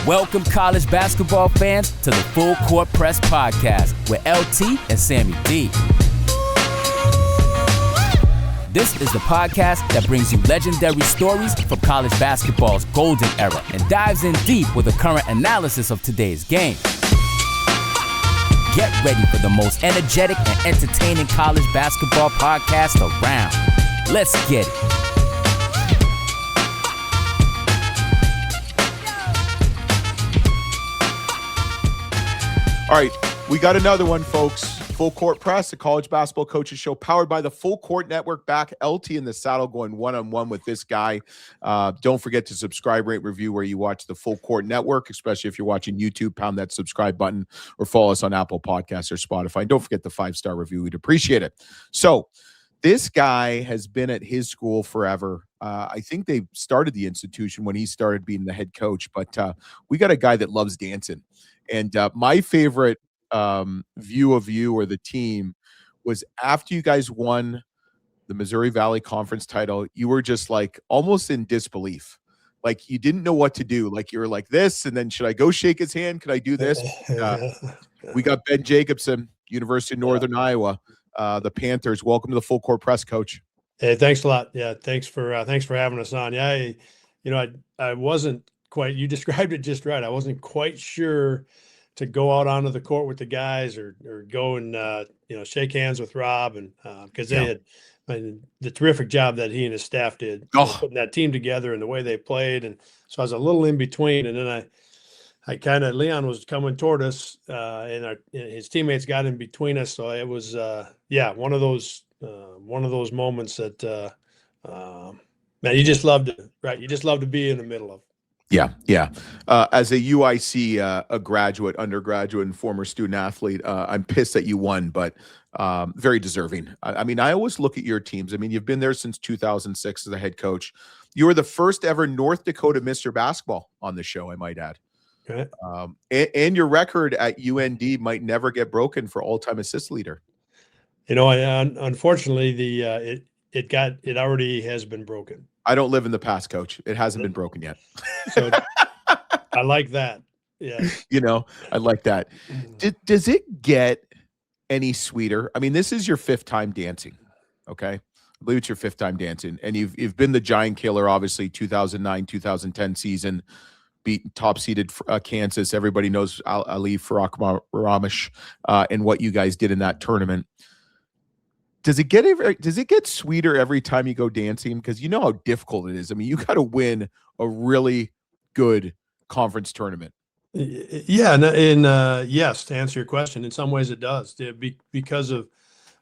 Welcome, college basketball fans, to the Full Court Press Podcast with LT and Sammy D. This is the podcast that brings you legendary stories from college basketball's golden era and dives in deep with a current analysis of today's game. Get ready for the most energetic and entertaining college basketball podcast around. Let's get it. All right, we got another one, folks. Full Court Press, a college basketball coaches show powered by the Full Court Network. Back, LT in the saddle, going one-on-one with this guy. Don't forget to subscribe, rate, review where you watch the Full Court Network, especially if you're watching YouTube. Pound that subscribe button or follow us on Apple Podcasts or Spotify. And don't forget the 5-star review. We'd appreciate it. So this guy has been at his school forever. I think they started the institution when he started being the head coach, but we got a guy that loves dancing. And my favorite view of you or the team was after you guys won the Missouri Valley Conference title, you were just like almost in disbelief. Like you didn't know what to do. Like you were like this, and then should I go shake his hand? Could I do this? We got Ben Jacobson, University of Northern Iowa, the Panthers. Welcome to the Full Court Press, Coach. Hey, thanks a lot. Yeah, thanks for having us on. Yeah, I wasn't quite, you described it just right. I wasn't quite sure to go out onto the court with the guys or go and shake hands with Rob, and because they had the terrific job that he and his staff did putting that team together and the way they played. And so I was a little in between, and then I kind of, Leon was coming toward us, and his teammates got in between us. So it was one of those moments that man, you just love to be in the middle of. Yeah. As a UIC, a graduate, undergraduate, and former student athlete, I'm pissed that you won, but very deserving. I mean, I always look at your teams. I mean, you've been there since 2006 as a head coach. You were the first ever North Dakota Mr. Basketball on the show, I might add. Okay. And your record at UND might never get broken for all-time assist leader. Unfortunately, it already has been broken. I don't live in the past, Coach. It hasn't been broken yet. So I like that. Yeah. I like that. Does it get any sweeter? I mean, this is your fifth time dancing. Okay. I believe it's your fifth time dancing. And you've been the giant killer, obviously, 2009, 2010 season, beat top-seeded Kansas. Everybody knows Ali Farakh-Ramish and what you guys did in that tournament. Does it get sweeter every time you go dancing? Because you know how difficult it is. I mean, you got to win a really good conference tournament. Yeah, and yes, to answer your question, in some ways it does, because of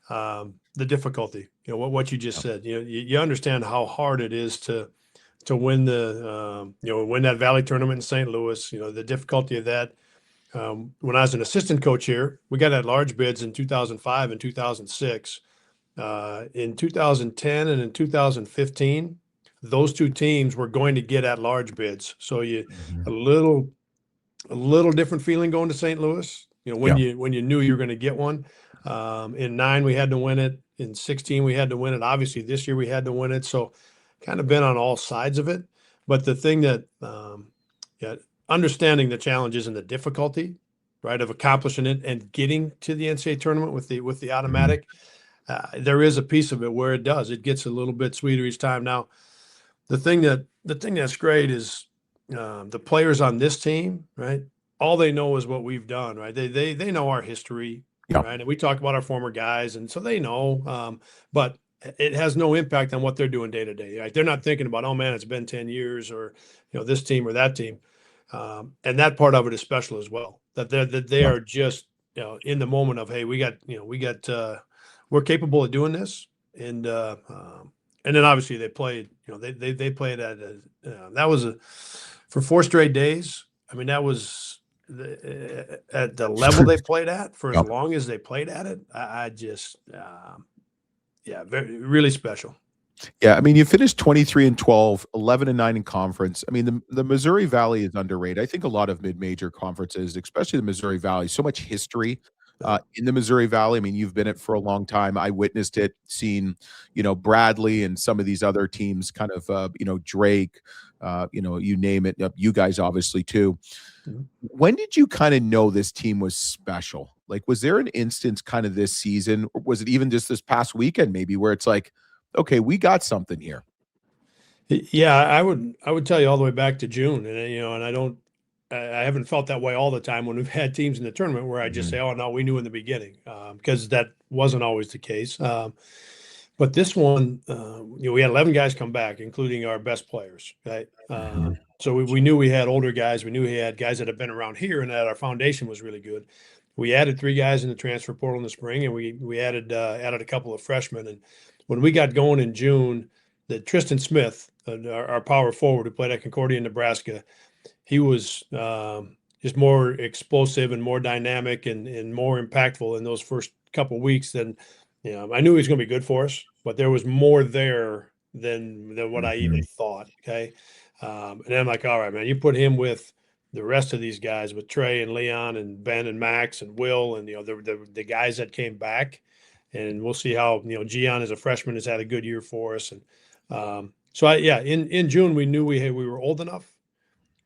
the difficulty. What you just said. You understand how hard it is to win win that Valley tournament in St. Louis. The difficulty of that. When I was an assistant coach here, we got at large bids in 2005 and 2006. In 2010 and in 2015, those two teams were going to get at large bids. So a little different feeling going to St. Louis. When you knew you were going to get one. In 9 we had to win it. In 16 we had to win it. Obviously this year we had to win it. So kind of been on all sides of it. But the thing that understanding the challenges and the difficulty, right, of accomplishing it and getting to the NCAA tournament with the automatic. There is a piece of it where it gets a little bit sweeter each time. Now, the thing that's great is the players on this team, right? All they know is what we've done, right? They know our history, right? And we talk about our former guys, and so they know, but it has no impact on what they're doing day to day. Right? They're not thinking about, oh man, it's been 10 years, or this team or that team, and that part of it is special as well. That they are just in the moment of, hey, we're capable of doing this, and then obviously they played. They played at that was for 4 straight days. I mean, that was at the level they played at for as long as they played at it. I just really special. Yeah, I mean, you finished 23-12, 11-9 in conference. I mean, the Missouri Valley is underrated. I think a lot of mid-major conferences, especially the Missouri Valley, so much history. In the Missouri Valley. I mean, you've been it for a long time. I witnessed it, seen, Bradley and some of these other teams kind of, Drake, you name it, you guys obviously too. Mhm. When did you kind of know this team was special? Like, was there an instance kind of this season, or was it even just this past weekend maybe, where it's like, okay, we got something here? Yeah, I would tell you all the way back to June, and I haven't felt that way all the time when we've had teams in the tournament where I just say, oh no, we knew in the beginning, because that wasn't always the case. But this one, we had 11 guys come back, including our best players. Right, so we knew we had older guys. We knew we had guys that have been around here, and that our foundation was really good. We added 3 guys in the transfer portal in the spring, and we added a couple of freshmen. And when we got going in June, that Tristan Smith, our power forward who played at Concordia, Nebraska, he was just more explosive and more dynamic and more impactful in those first couple of weeks than I knew he was going to be good for us, but there was more there than what I even thought. Okay, and then I'm like, all right, man, you put him with the rest of these guys, with Trey and Leon and Ben and Max and Will and the guys that came back, and we'll see how Gian as a freshman has had a good year for us. And in June we knew we were old enough,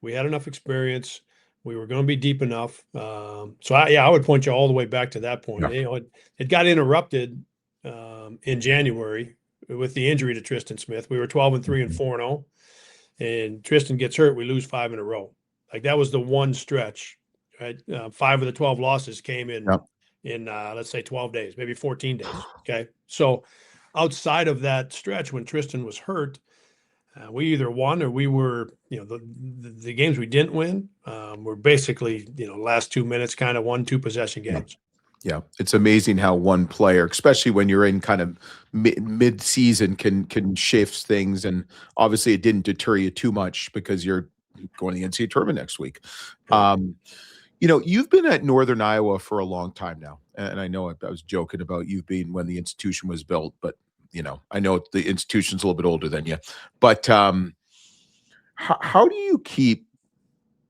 we had enough experience, we were going to be deep enough. I would point you all the way back to that point. Yeah. It got interrupted in January with the injury to Tristan Smith. We were 12-3 and 4-0, and Tristan gets hurt. We lose 5 in a row. Like, that was the one stretch, right? 5 of the 12 losses came in let's say 12 days, maybe 14 days. Okay, so outside of that stretch when Tristan was hurt, we either won or we were, the games we didn't win were basically, last 2 minutes kind of 1-2 possession games. Yeah, it's amazing how one player, especially when you're in kind of mid-season, can shift things. And obviously, it didn't deter you too much because you're going to the NCAA tournament next week. You've been at Northern Iowa for a long time now, and I know I was joking about you being when the institution was built, but I know the institution's a little bit older than you. But how do you keep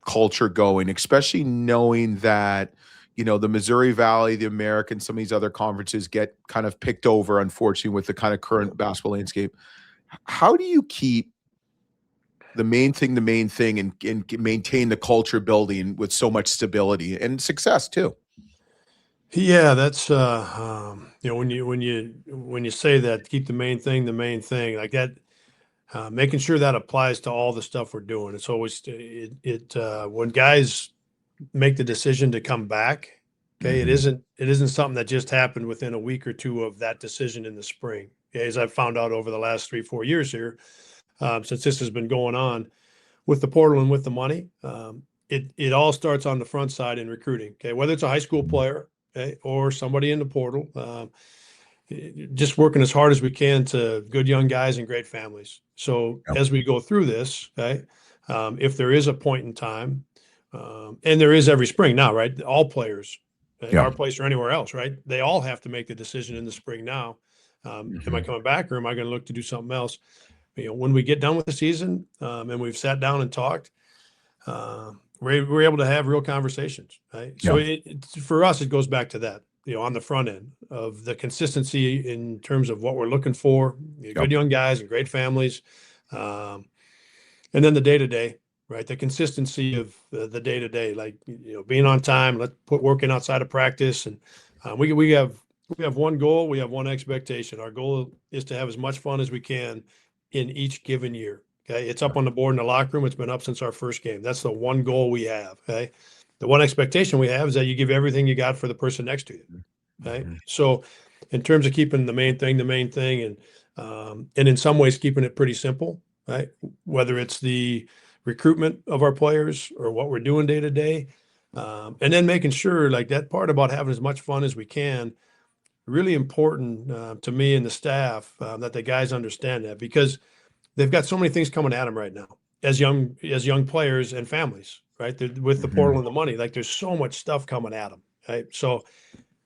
culture going, especially knowing that the Missouri Valley, the American, some of these other conferences get kind of picked over, unfortunately, with the kind of current basketball landscape? How do you keep the main thing, and maintain the culture building with so much stability and success too? Yeah, that's when you say that, keep the main thing like that, making sure that applies to all the stuff we're doing. It's always when guys make the decision to come back, okay, it isn't something that just happened within a week or two of that decision in the spring. Okay, as I've found out over the last 3-4 years here, since this has been going on with the portal and with the money, it all starts on the front side in recruiting. Okay, whether it's a high school player, okay, or somebody in the portal, just working as hard as we can to good young guys and great families. So as we go through this, okay, if there is a point in time, and there is every spring now, right? All players, our place or anywhere else, right? They all have to make the decision in the spring now. Am I coming back, or am I going to look to do something else? When we get done with the season, and we've sat down and talked, we're able to have real conversations, right? So for us, it goes back to that, on the front end of the consistency in terms of what we're looking for, good young guys and great families, and then the day-to-day, right? The consistency of the day-to-day, like, being on time, working outside of practice. And we have one goal, we have one expectation. Our goal is to have as much fun as we can in each given year. Okay, it's up on the board in the locker room. It's been up since our first game. That's the one goal we have. Okay, the one expectation we have is that you give everything you got for the person next to you. Okay, so in terms of keeping the main thing, and in some ways keeping it pretty simple, right? Whether it's the recruitment of our players or what we're doing day to day, and then making sure, like, that part about having as much fun as we can, really important to me and the staff, that the guys understand that, because they've got so many things coming at them right now as young players and families, right? With the portal and the money, like, there's so much stuff coming at them, right? So,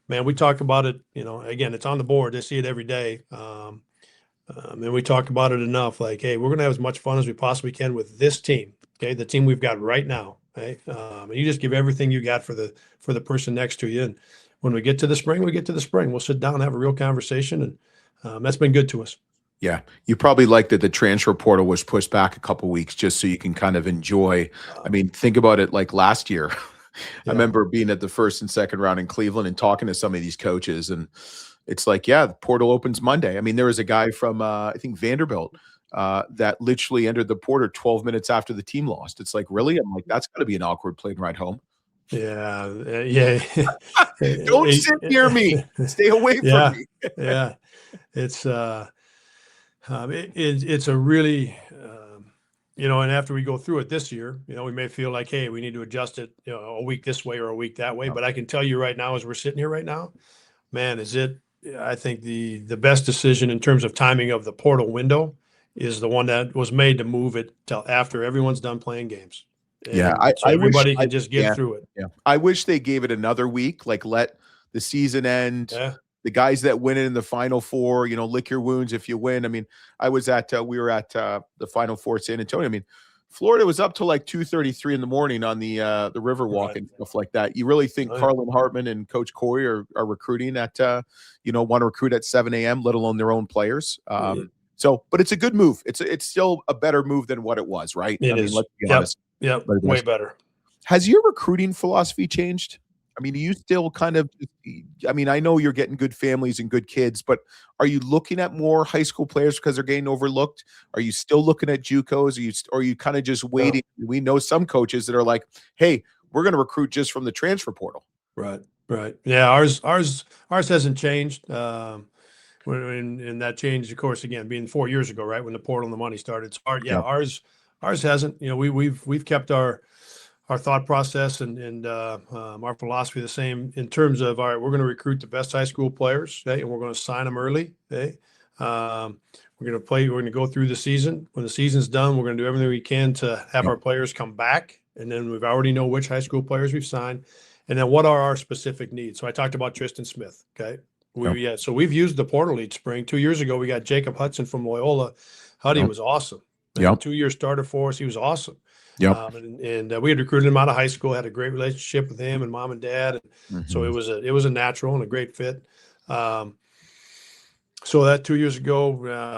man, we talk about it, again, it's on the board. They see it every day. And we talk about it enough, like, hey, we're going to have as much fun as we possibly can with this team. Okay, the team we've got right now. Okay, and you just give everything you got for the person next to you. And when we get to the spring, we'll sit down and have a real conversation, and that's been good to us. Yeah. You probably like that the transfer portal was pushed back a couple weeks just so you can kind of enjoy. I mean, think about it like last year. I Yeah. remember being at the first and second round in Cleveland and talking to some of these coaches, and it's like, yeah, the portal opens Monday. I mean, there was a guy from I think Vanderbilt that literally entered the portal 12 minutes after the team lost. It's like, really? I'm like, that's got to be an awkward plane ride home. Yeah. Yeah. Don't sit near me. Stay away from Yeah. me. Yeah. It's it's a really and after we go through it this year, we may feel like, hey, we need to adjust it, a week this way or a week that way. Yeah. But I can tell you right now, as we're sitting here right now, man, I think the best decision in terms of timing of the portal window is the one that was made to move it till after everyone's done playing games. Yeah, And so I wish everybody can just get yeah, through it. yeah. I wish they gave it another week, like let the season end. Yeah. The guys that win it in the Final Four, lick your wounds if you win. I mean, we were at the Final Four at San Antonio. I mean, Florida was up till like 2:33 in the morning on the Riverwalk Right. and stuff like that. You really think Oh, yeah. Carlin Hartman and Coach Corey are recruiting at want to recruit at 7 a.m., let alone their own players. So, but it's a good move. It's still a better move than what it was, right? It I mean, is. let's be Yep. honest. Yep. Way better. Has your recruiting philosophy changed? I mean, are you still kind of, I mean, I know you're getting good families and good kids, but are you looking at more high school players because they're getting overlooked? Are you still looking at JUCOs? Are you kind of just waiting? No. We know some coaches that are like, hey, we're going to recruit just from the transfer portal. Right. Right. Yeah. Ours hasn't changed. And that changed, of course, again, being 4 years ago, right, when the portal and the money started. So Yep. ours hasn't. We've kept our thought process and our philosophy the same in terms of, all right, we're going to recruit the best high school players, okay, and we're going to sign them early. Okay? We're going to go through the season. When the season's done, we're going to do everything we can to have Yep. our players come back, and then we've already know which high school players we've signed, and then what are our specific needs. So I talked about Tristan Smith. Okay. So we've used the portal each spring. 2 years ago, we got Jacob Hudson from Loyola. Huddy Yep. was awesome. Yep. 2-year starter for us. He was awesome. Yep. And we had recruited him out of high school, had a great relationship with him and mom and dad. So it was a natural and a great fit. So that 2 years ago,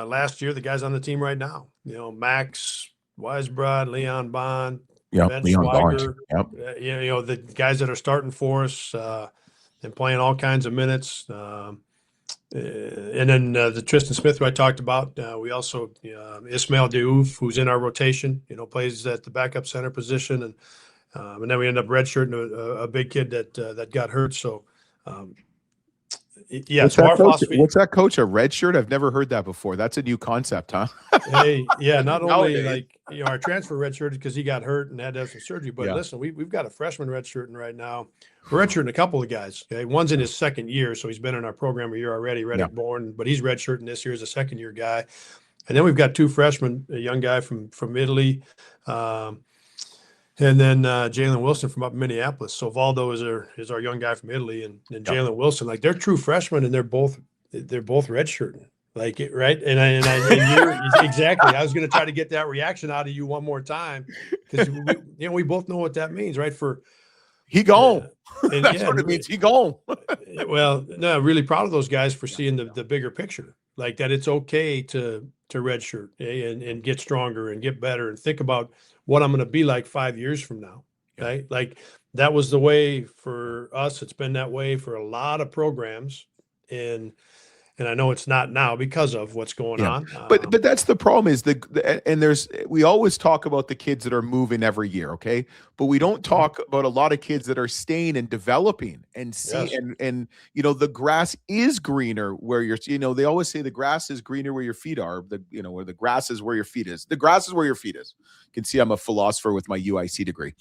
last year, the guys on the team right now, Max Weisbrod, Leon Bond, Ben Leon Bond. Schweiger, Yep. the guys that are starting for us and playing all kinds of minutes. And then the Tristan Smith who I talked about, we also Ismail Diouf, who's in our rotation, plays at the backup center position, and then we end up redshirting a big kid that got hurt. So What's so that our coach? philosophy. What's that coach? A red shirt? I've never heard that before. That's a new concept, huh? Hey, yeah, not only Nowadays. our transfer redshirted because he got hurt and had to have some surgery, but Yeah. listen, we've got a freshman redshirting right now. We're redshirting a couple of guys. Okay, one's in his second year, so he's been in our program a year already, Reddick born, but he's redshirting this year as a second-year guy. And then we've got two freshmen, a young guy from Italy, and then Jalen Wilson from up in Minneapolis. So Valdo is our young guy from Italy, and Jalen Wilson, like they're true freshmen, and they're both redshirting. Like it, right? And you're exactly. I was going to try to get that reaction out of you one more time because we both know what that means, right? For he gone. And That's what it means. He gone. Well, no, really proud of those guys for seeing the bigger picture, like that. It's okay to redshirt and get stronger and get better and think about what I'm going to be like 5 years from now. Right? Like that was the way for us. It's been that way for a lot of programs, and I know it's not now because of what's going on. But that's the problem is we always talk about the kids that are moving every year, okay? But we don't talk about a lot of kids that are staying and developing and and the grass is greener where they always say the grass is greener where your feet are, where the grass is where your feet is. The grass is where your feet is. You can see I'm a philosopher with my UIC degree.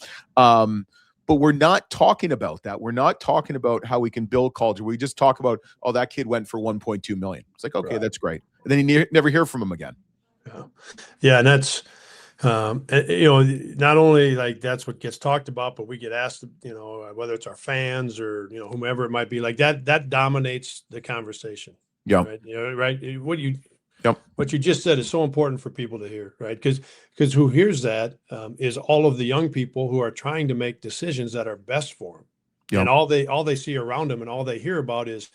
But we're not talking about that. We're not talking about how we can build culture. We just talk about, oh, that kid went for 1.2 million. It's like, okay, That's great. And then you never hear from him again. Yeah. And that's, not only like that's what gets talked about, but we get asked, whether it's our fans or, whomever it might be, like that dominates the conversation. Yeah. Right. Right. Yep. What you just said is so important for people to hear, right? Because who hears that is all of the young people who are trying to make decisions that are best for them. Yep. And all they see around them and all they hear about is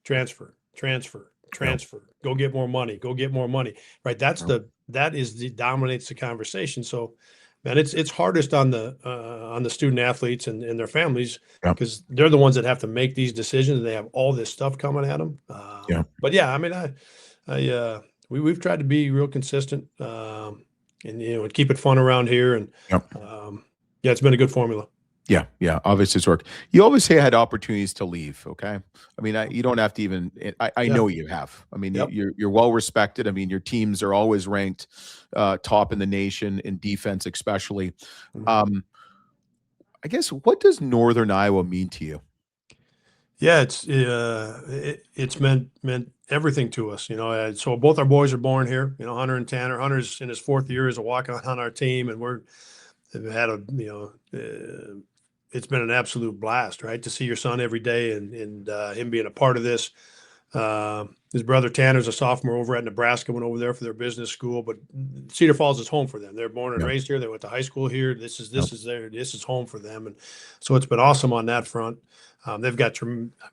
transfer, go get more money, right? That dominates the conversation. So, man, it's hardest on the student athletes and their families, because they're the ones that have to make these decisions. They have all this stuff coming at them. But yeah, I mean, we've tried to be real consistent, and keep it fun around here. And it's been a good formula. Yeah. Obviously, it's worked. You always say I had opportunities to leave. Okay. I mean, you don't have to even. I know you have. I mean, you're well respected. I mean, your teams are always ranked top in the nation in defense, especially. I guess, what does Northern Iowa mean to you? Yeah, it's meant everything to us. So both our boys are born here. Hunter and Tanner. Hunter's in his 4th year as a walk-on on our team, and we've had it's been an absolute blast, right, to see your son every day and him being a part of this. His brother Tanner's a sophomore over at Nebraska, went over there for their business school, but Cedar Falls is home for them. They're born and raised here. They went to high school here. This is home for them. And so it's been awesome on that front. They've got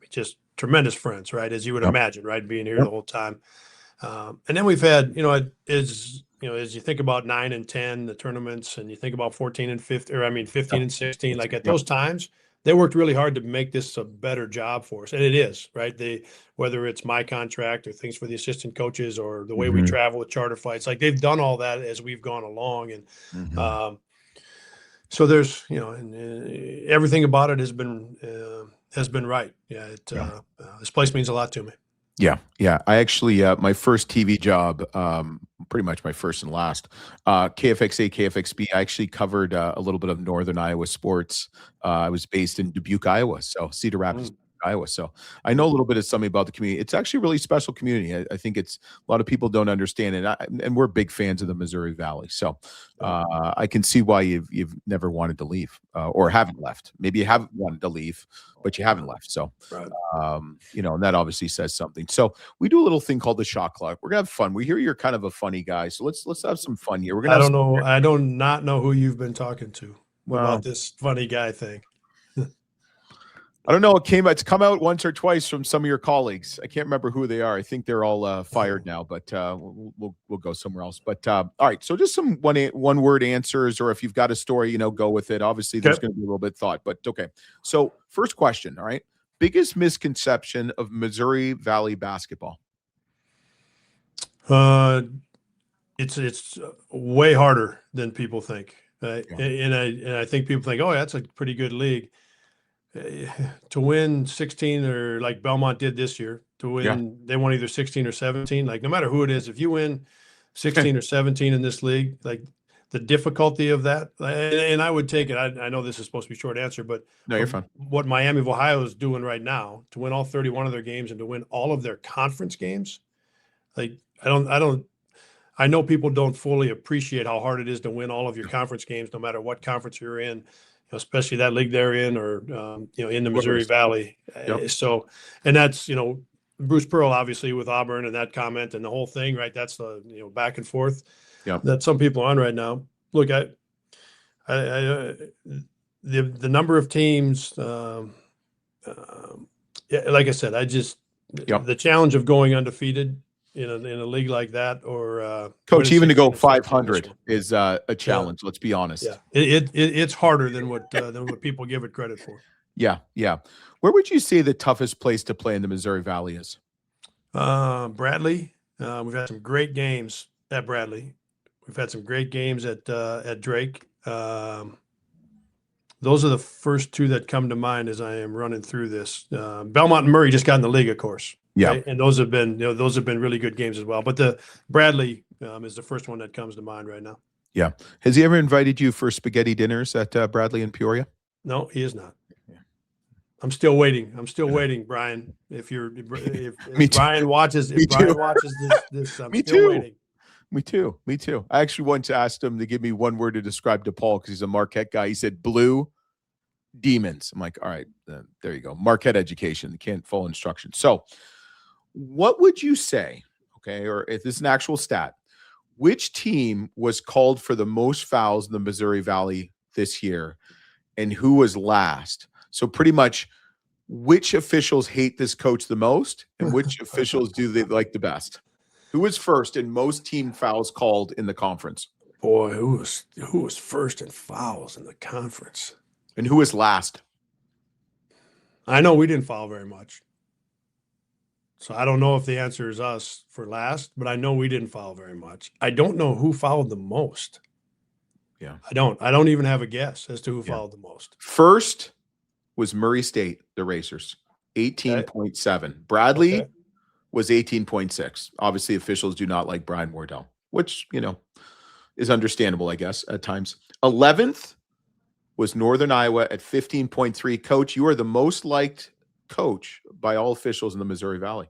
just tremendous friends, right, as you would imagine, right, being here the whole time. And then we've had, as you think about 9 and 10, the tournaments, and you think about 14 and 15, 15 and 16, like at those times, they worked really hard to make this a better job for us. And it is, right? Whether it's my contract or things for the assistant coaches or the way we travel with charter flights, like they've done all that as we've gone along. And so there's, and everything about it has been right. This place means a lot to me. Yeah. I actually, my first TV job, pretty much my first and last, KFXA, KFXB, I actually covered a little bit of Northern Iowa sports. I was based in Dubuque, Iowa, so Cedar Rapids, Iowa. So I know a little bit of something about the community. It's actually a really special community. I think a lot of people don't understand it, and we're big fans of the Missouri Valley. So I can see why you've never wanted to leave, or haven't left. Maybe you haven't wanted to leave, but you haven't left. So, and that obviously says something. So we do a little thing called the shot clock. We're gonna have fun. We hear you're kind of a funny guy, so let's have some fun here. We're gonna. I do not know who you've been talking to about this funny guy thing. I don't know. It's come out once or twice from some of your colleagues. I can't remember who they are. I think they're all fired now, but we'll go somewhere else. But all right. So just some one word answers, or if you've got a story, go with it. Obviously, there's going to be a little bit of thought, but okay. So first question. All right. Biggest misconception of Missouri Valley basketball? It's way harder than people think. And I think people think, oh, that's a pretty good league. To win 16, or like Belmont did this year, they won either 16 or 17. Like, no matter who it is, if you win 16 or 17 in this league, like the difficulty of that, and I would take it. I know this is supposed to be a short answer, but no, you're fine. What Miami of Ohio is doing right now to win all 31 of their games and to win all of their conference games, like I know people don't fully appreciate how hard it is to win all of your conference games, no matter what conference you're in. Especially that league they're in, or in the Missouri Valley. So, and that's Bruce Pearl obviously with Auburn and that comment and the whole thing, right? That's the back and forth that some people are on right now. Look, the number of teams, like I said, the challenge of going undefeated in a league like that, or coach, even to go 500 is a challenge. Let's be honest. It's harder than what people give it credit for. Yeah. Where would you say the toughest place to play in the Missouri Valley is? Bradley. We've had some great games at Bradley. We've had some great games at Drake. Those are the first two that come to mind as I am running through this. Belmont and Murray just got in the league, of course. Yeah, right? And those have been really good games as well. But the Bradley is the first one that comes to mind right now. Yeah. Has he ever invited you for spaghetti dinners at Bradley and Peoria? No, he is not. Yeah. I'm still waiting, Brian. If Brian watches, this, I'm still waiting. Me too. I actually once asked him to give me one word to describe DePaul because he's a Marquette guy. He said blue demons. I'm like, all right, there you go. Marquette education. You can't follow instructions. So what would you say, okay, or if this is an actual stat, which team was called for the most fouls in the Missouri Valley this year, and who was last? So pretty much which officials hate this coach the most and which officials do they like the best? Who was first in most team fouls called in the conference? Boy, who was first in fouls in the conference? And who was last? I know we didn't foul very much. So I don't know if the answer is us for last, but I know we didn't foul very much. I don't know who fouled the most. Yeah. I don't even have a guess as to who fouled the most. First was Murray State, the Racers, 18.7. Bradley was 18.6. Obviously, officials do not like Brian Wardell, which, is understandable, I guess, at times. 11th was Northern Iowa at 15.3. Coach, you are the most liked coach by all officials in the Missouri Valley.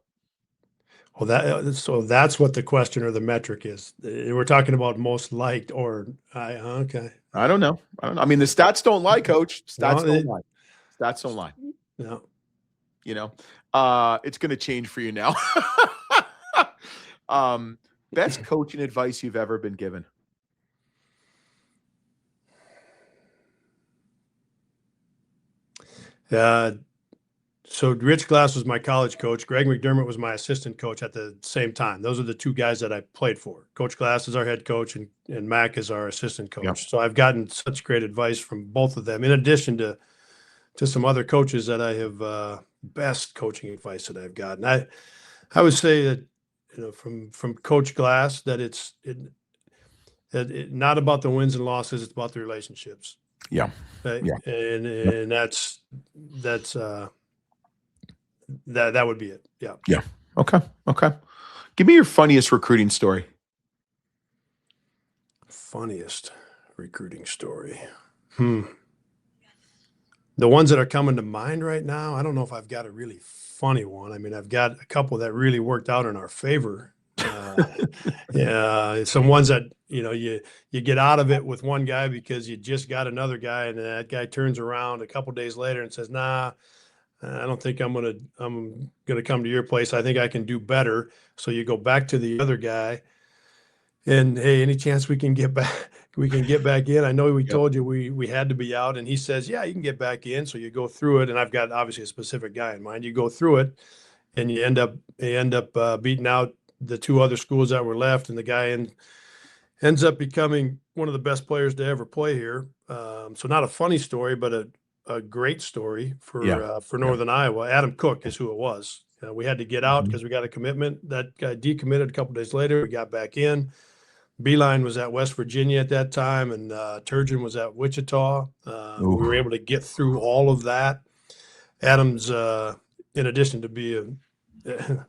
Well, that's what the question or the metric is. We're talking about most liked okay. I don't know. I mean, the stats don't lie, Coach. Stats don't lie. Stats don't lie. No. It's going to change for you now. Best coaching advice you've ever been given? So Rich Glass was my college coach. Greg McDermott was my assistant coach at the same time. Those are the two guys that I played for. Coach Glass is our head coach, and Mac is our assistant coach. Yep. So I've gotten such great advice from both of them, in addition to some other coaches that I have best coaching advice that I've gotten. I would say that from Coach Glass that it's not about the wins and losses, it's about the relationships. Yeah. Yeah. And that's that would be it. Yeah. Yeah. Okay. Give me your funniest recruiting story. Funniest recruiting story. The ones that are coming to mind right now, I don't know if I've got a really funny one. I mean, I've got a couple that really worked out in our favor. Some ones that, you get out of it with one guy because you just got another guy, and that guy turns around a couple days later and says, nah, I don't think I'm gonna come to your place. I think I can do better. So you go back to the other guy, and hey, any chance we can get back? We can get back in. I know we told you we had to be out, and he says, yeah, you can get back in. So you go through it, and I've got obviously a specific guy in mind. You go through it, and you end up beating out the two other schools that were left, and the guy ends up becoming one of the best players to ever play here. So not a funny story, but a great story for Northern Iowa. Adam Cook is who it was. We had to get out because we got a commitment. That guy decommitted a couple days later. We got back in. Beeline was at West Virginia at that time, and Turgeon was at Wichita. We were able to get through all of that. Adam's, in addition to being an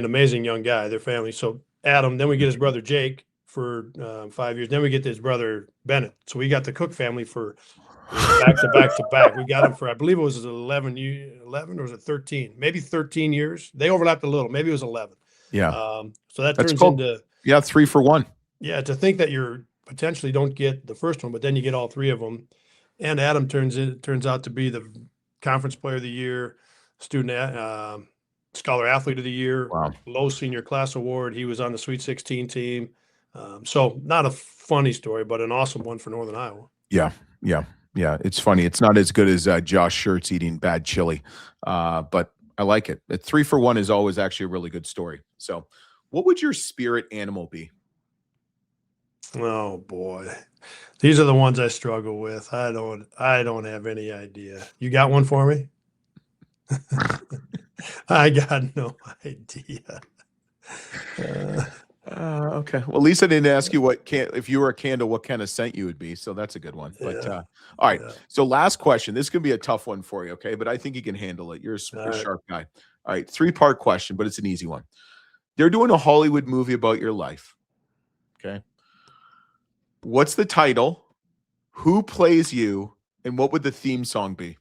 amazing young guy, their family. So Adam, then we get his brother Jake for 5 years. Then we get his brother Bennett. So we got the Cook family for back to back to back. We got him for, I believe it was 11 or was it 13? Maybe 13 years. They overlapped a little. Maybe it was 11. Yeah. So that turns into 3 for 1. Yeah, to think that you're potentially don't get the first one, but then you get all three of them. And Adam turns out to be the conference player of the year, student scholar athlete of the year, low senior class award. He was on the Sweet 16 team. So not a funny story, but an awesome one for Northern Iowa. Yeah. It's funny. It's not as good as Josh Schertz eating bad chili, but I like it. 3 for 1 is always actually a really good story. So what would your spirit animal be? Oh boy, these are the ones I struggle with. I don't have any idea. You got one for me? I got no idea. Okay. Well, at least I didn't ask you if you were a candle, what kind of scent you would be. So that's a good one. But all right. Yeah. So last question. This could be a tough one for you. Okay. But I think you can handle it. You're a sharp guy. All right. 3-part question, but it's an easy one. They're doing a Hollywood movie about your life. Okay. What's the title? Who plays you? And what would the theme song be?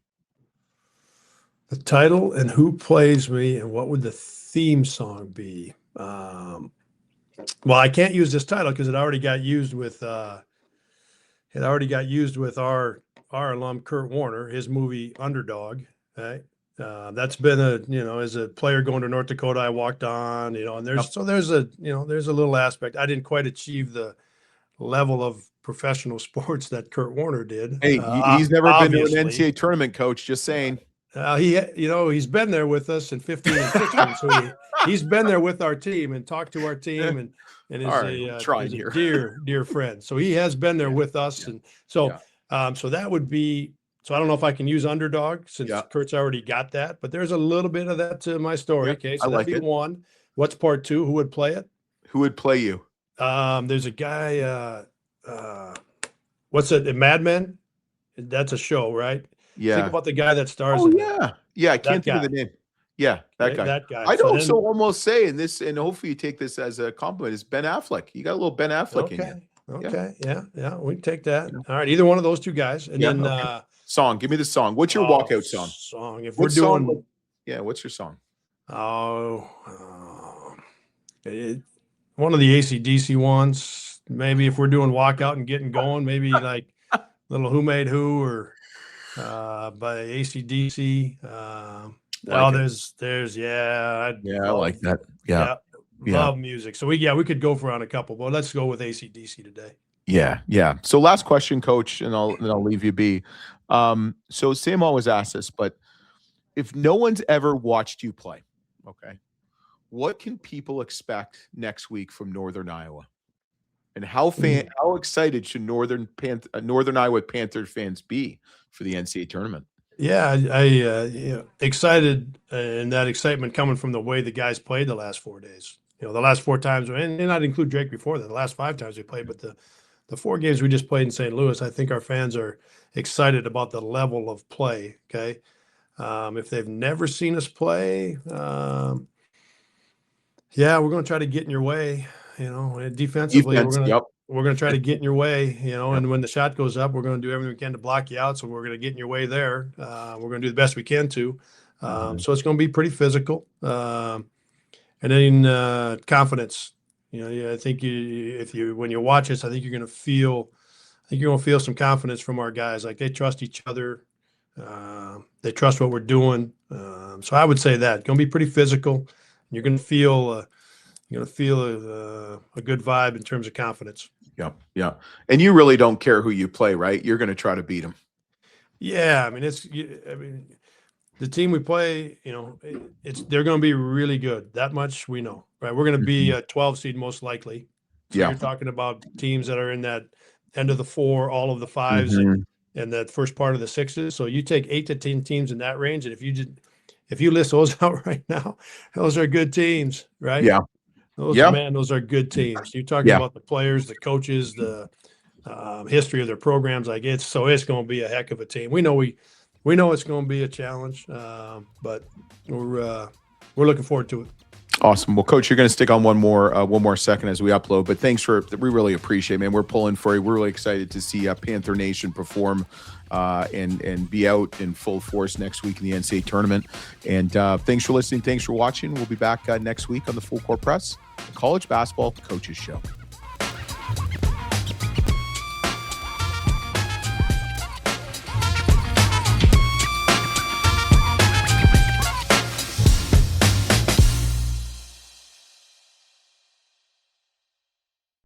The title and who plays me and what would the theme song be? Well, I can't use this title because it already got used with our alum Kurt Warner, his movie Underdog. Right? That's been as a player going to North Dakota, I walked on, and there's a little aspect. I didn't quite achieve the level of professional sports that Kurt Warner did. Hey, he's never been to an NCAA tournament, Coach. Just saying. He's been there with us in 15 and 16, so he's been there with our team and talked to our team and is a dear friend. So he has been there with us, and so so that would be. So I don't know if I can use underdog since Kurt's already got that, but there's a little bit of that to my story. Okay, so that'd be one. What's part two? Who would play it? Who would play you? There's a guy. What's it? Mad Men. That's a show, right? Yeah. Think about the guy that stars. Oh yeah. I can't think of the name. Yeah, that guy. I'd also almost say and hopefully you take this as a compliment, is Ben Affleck. You got a little Ben Affleck in you. Okay. Yeah. We can take that. All right. Either one of those two guys. And then song. Give me the song. What's your walkout song? If we're doing what's your song? One of the AC/DC ones. Maybe if we're doing walkout and getting going, maybe like little Who Made Who or by AC/DC. There's I like that. Yeah. Love music. So we could go for on a couple, but let's go with AC/DC today. Yeah. So last question, Coach, and I'll leave you be. So Sam always asks this, but if no one's ever watched you play, okay, what can people expect next week from Northern Iowa? And how excited should Northern Iowa Panther fans be for the NCAA tournament? Yeah, I excited, and that excitement coming from the way the guys played the last 4 days. The last 4 times, and I'd include Drake before that, the last 5 times we played, but the 4 games we just played in St. Louis, I think our fans are excited about the level of play. Okay, if they've never seen us play, we're going to try to get in your way. Defensively, we're going to try to get in your way. And when the shot goes up, we're going to do everything we can to block you out. So we're going to get in your way there. We're going to do the best we can to. So it's going to be pretty physical. And then confidence. I think when you watch us, I think you're going to feel some confidence from our guys. Like they trust each other. They trust what we're doing. So I would say that it's going to be pretty physical. You're going to feel a good vibe in terms of confidence. Yeah. And you really don't care who you play, right? You're going to try to beat them. Yeah, the team we play, they're going to be really good. That much we know, right? We're going to be a 12 seed most likely. So you're talking about teams that are in that end of the 4, all of the 5s, and that first part of the 6s. So you take 8 to 10 teams in that range, and if you list those out right now, those are good teams, right? Yeah. Those are good teams. You're talking about the players, the coaches, the history of their programs. It's going to be a heck of a team. We know it's going to be a challenge, but we're looking forward to it. Awesome. Well, Coach, you're going to stick on one more second as we upload, but we really appreciate it, man. We're pulling for you. We're really excited to see Panther Nation perform and be out in full force next week in the NCAA tournament. And thanks for listening. Thanks for watching. We'll be back next week on the Full Court Press, the College Basketball Coaches Show.